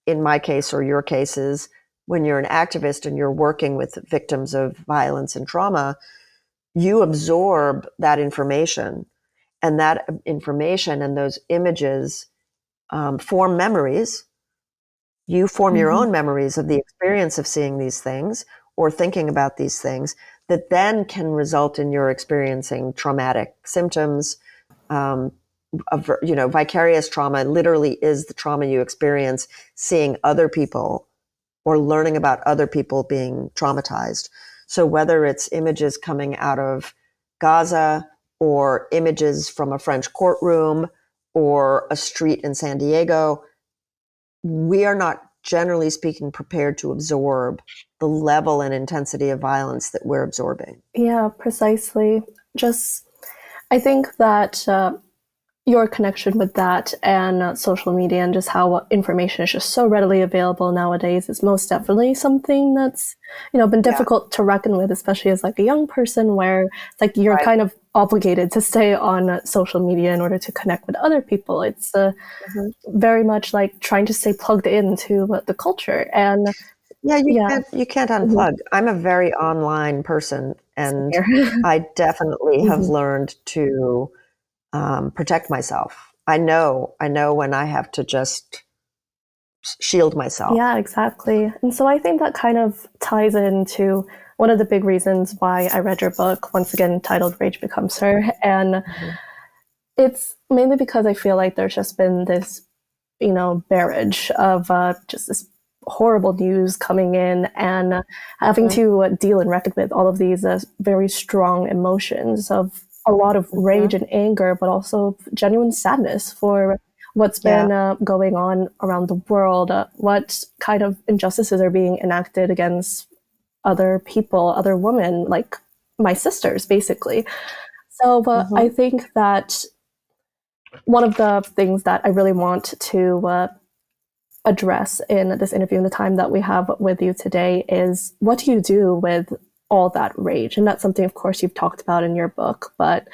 in my case or your cases, when you're an activist and you're working with victims of violence and trauma, you absorb that information, and that information and those images form memories. You form your own memories of the experience of seeing these things or thinking about these things that then can result in your experiencing traumatic symptoms. Vicarious trauma literally is the trauma you experience seeing other people or learning about other people being traumatized. So whether it's images coming out of Gaza or images from a French courtroom or a street in San Diego, we are not, generally speaking, prepared to absorb the level and intensity of violence that we're absorbing. Yeah, precisely. I think that your connection with that and social media and just how information is just so readily available nowadays is most definitely something that's, been difficult to reckon with, especially as like a young person, where it's like you're kind of obligated to stay on social media in order to connect with other people. It's very much like trying to stay plugged into the culture. And you can't unplug. I'm a very online person, and I definitely have learned to protect myself. I know when I have to just shield myself. Yeah, exactly. And so I think that kind of ties into one of the big reasons why I read your book, once again titled Rage Becomes Her. And it's mainly because I feel like there's just been this, barrage of just this horrible news coming in and having to deal and reckon with all of these very strong emotions of a lot of rage and anger, but also genuine sadness for what's been going on around the world, what kind of injustices are being enacted against other people, other women, like my sisters, basically. So I think that one of the things that I really want to address in this interview in the time that we have with you today is, what do you do with all that rage? And that's something, of course, you've talked about in your book, but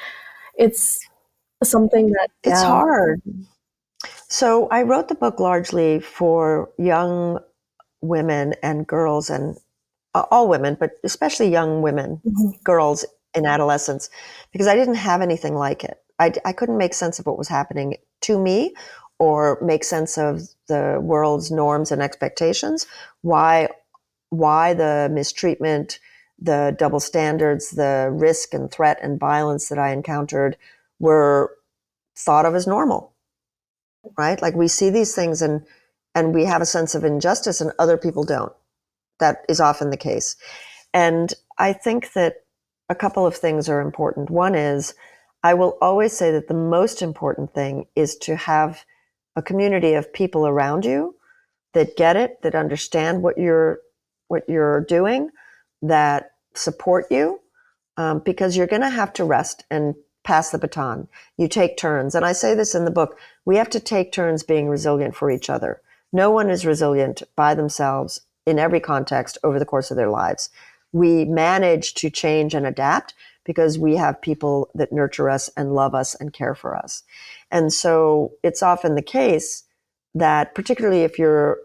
it's something that it's hard. So I wrote the book largely for young women and girls, and all women, but especially young women, girls in adolescence, because I didn't have anything like it. I couldn't make sense of what was happening to me or make sense of the world's norms and expectations. Why the mistreatment, the double standards, the risk and threat and violence that I encountered were thought of as normal, right? Like we see these things and we have a sense of injustice and other people don't. That is often the case. And I think that a couple of things are important. One is, I will always say that the most important thing is to have a community of people around you that get it, that understand what you're doing, that support you, because you're going to have to rest and pass the baton. You take turns. And I say this in the book, we have to take turns being resilient for each other. No one is resilient by themselves in every context over the course of their lives. We manage to change and adapt because we have people that nurture us and love us and care for us. And so it's often the case that, particularly if you're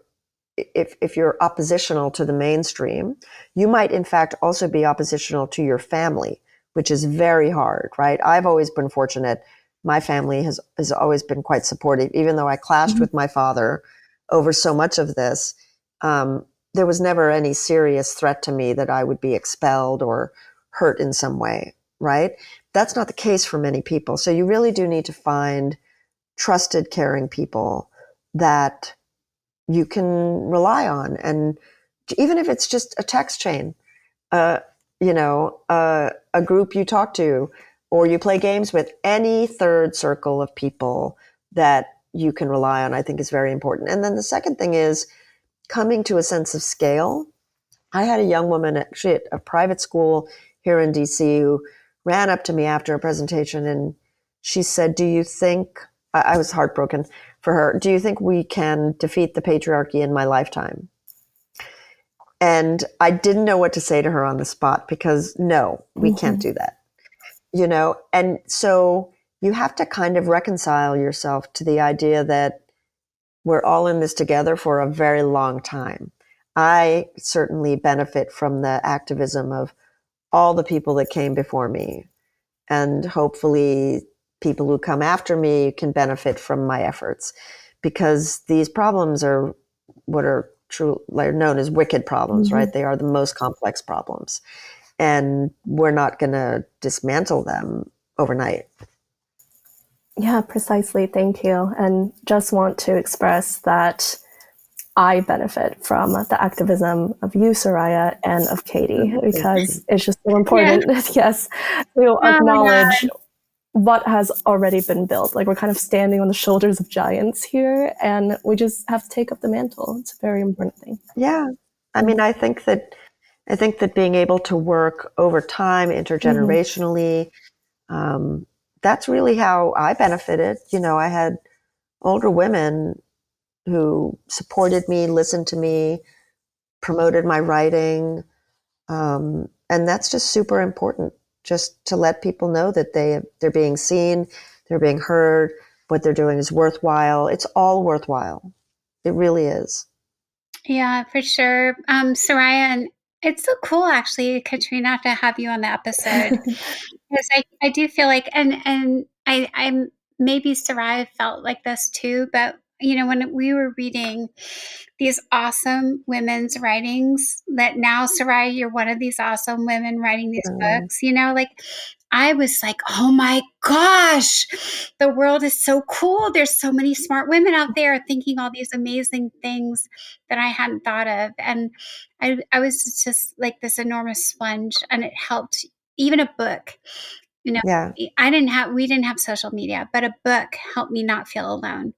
oppositional to the mainstream, you might in fact also be oppositional to your family, which is very hard, right? I've always been fortunate. My family has always been quite supportive, even though I clashed with my father over so much of this. There was never any serious threat to me that I would be expelled or hurt in some way, right? That's not the case for many people. So you really do need to find trusted, caring people that you can rely on. And even if it's just a text chain, a group you talk to, or you play games with, any third circle of people that you can rely on, I think is very important. And then the second thing is coming to a sense of scale. I had a young woman actually at a private school here in DC who ran up to me after a presentation and she said, do you think, I was heartbroken for her, do you think we can defeat the patriarchy in my lifetime? And I didn't know what to say to her on the spot because no, we can't do that, And so you have to kind of reconcile yourself to the idea that we're all in this together for a very long time. I certainly benefit from the activism of all the people that came before me. And hopefully people who come after me can benefit from my efforts, because these problems are what are known as wicked problems, right? They are the most complex problems. And we're not going to dismantle them overnight. Yeah, precisely. Thank you. And just want to express that I benefit from the activism of you, Soraya, and of Katie, because it's just so important, yes, to acknowledge what has already been built. Like, we're kind of standing on the shoulders of giants here, and we just have to take up the mantle. It's a very important thing. Yeah. I mean, I think that being able to work over time, intergenerationally, that's really how I benefited. I had older women who supported me, listened to me, promoted my writing. And that's just super important, just to let people know that they're being seen, they're being heard, what they're doing is worthwhile. It's all worthwhile. It really is. Yeah, for sure. Soraya, and it's so cool actually, Catrina, to have you on the episode. Because I do feel like, and I'm maybe Soraya felt like this too, but when we were reading these awesome women's writings, that now, Soraya, you're one of these awesome women writing these books, like I was like, oh my gosh, the world is so cool. There's so many smart women out there thinking all these amazing things that I hadn't thought of. And I was just like this enormous sponge, and it helped. Even a book, Yeah. we didn't have social media, but a book helped me not feel alone.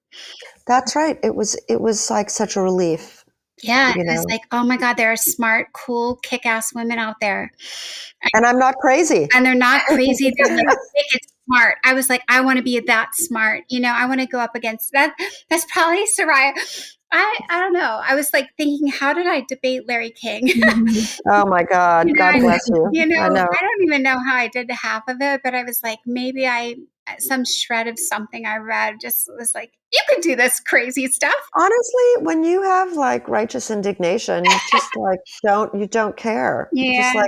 That's right. It was like such a relief. Yeah. It was like, oh my God, there are smart, cool, kick-ass women out there. And I'm not crazy. And they're not crazy. They're like wicked smart. I was like, I want to be that smart. I want to go up against that. That's probably Soraya. I don't know. I was like thinking, how did I debate Larry King? Oh my God. God bless you. I know. I don't even know how I did half of it, but I was like, maybe some shred of something I read just was like, you could do this crazy stuff. Honestly, when you have like righteous indignation, you just like you don't care. Yeah.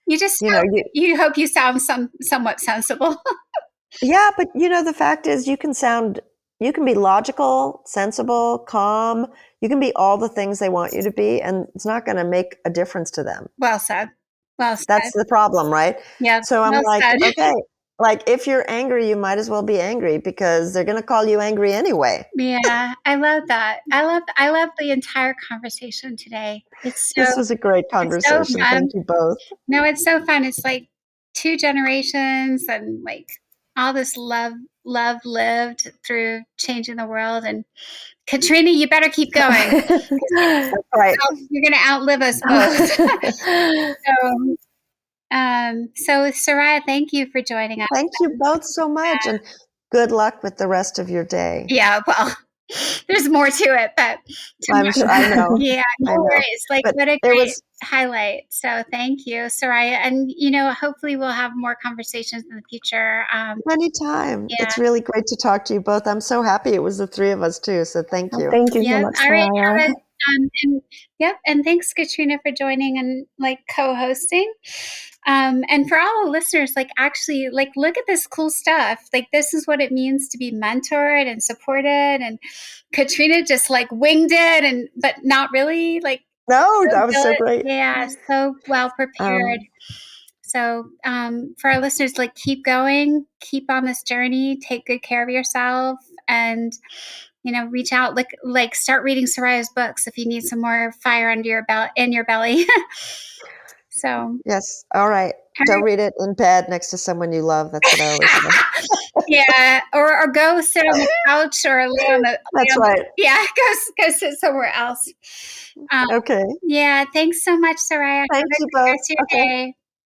You hope you sound somewhat sensible. Yeah, but the fact is you can be logical, sensible, calm. You can be all the things they want you to be, and it's not going to make a difference to them. Well said. That's the problem, right? Yeah. So I'm okay, like if you're angry, you might as well be angry because they're going to call you angry anyway. Yeah, I love that. I love the entire conversation today. This was a great conversation. So Thank you both. No, it's so fun. It's like 2 generations and like all this love lived through changing the world. And Catrina, you better keep going. That's right. You're going to outlive us both. So Soraya, thank you for joining us. Thank you both so much, and good luck with the rest of your day. Yeah, well, there's more to it, but I know. Yeah, no worries. Like, what a great highlight. So thank you, Soraya. And, hopefully we'll have more conversations in the future. Anytime. Yeah. It's really great to talk to you both. I'm so happy it was the 3 of us too. So thank you. Thank you so much, Soraya. And thanks, Catrina, for joining and like co-hosting. And for all the listeners, like actually, like look at this cool stuff. Like this is what it means to be mentored and supported. And Catrina just like winged it, but not really. Like no, that was so great. Yeah, so well prepared. So for our listeners, like keep going, keep on this journey, take good care of yourself, and reach out, like start reading Soraya's books if you need some more fire under your belly. So yes, all right. Don't read it in bed next to someone you love. That's what I always say. Yeah, or go sit on the couch or lay on the. That's right. Yeah, go sit somewhere else. Okay. Yeah, thanks so much, Soraya. Thank you both. Okay.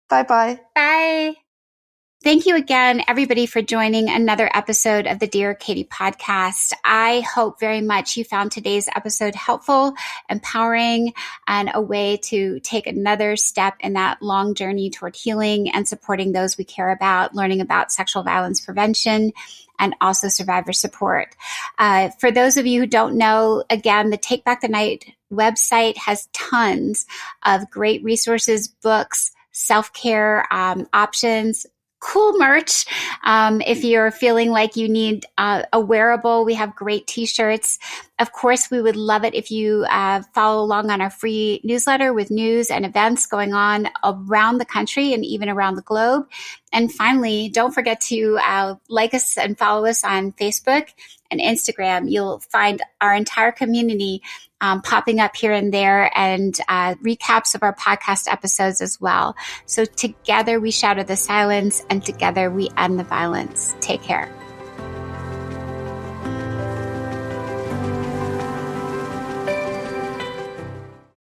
Bye-bye. Bye. Thank you again, everybody, for joining another episode of the Dear Katie podcast. I hope very much you found today's episode helpful, empowering, and a way to take another step in that long journey toward healing and supporting those we care about, learning about sexual violence prevention, and also survivor support. For those of you who don't know, again, the Take Back the Night website has tons of great resources, books, self-care options, cool merch. If you're feeling like you need a wearable, we have great t-shirts. Of course, we would love it if you follow along on our free newsletter with news and events going on around the country and even around the globe. And finally, don't forget to like us and follow us on Facebook and Instagram. You'll find our entire community popping up here and there, and recaps of our podcast episodes as well. So together we shatter the silence, and together we end the violence. Take care.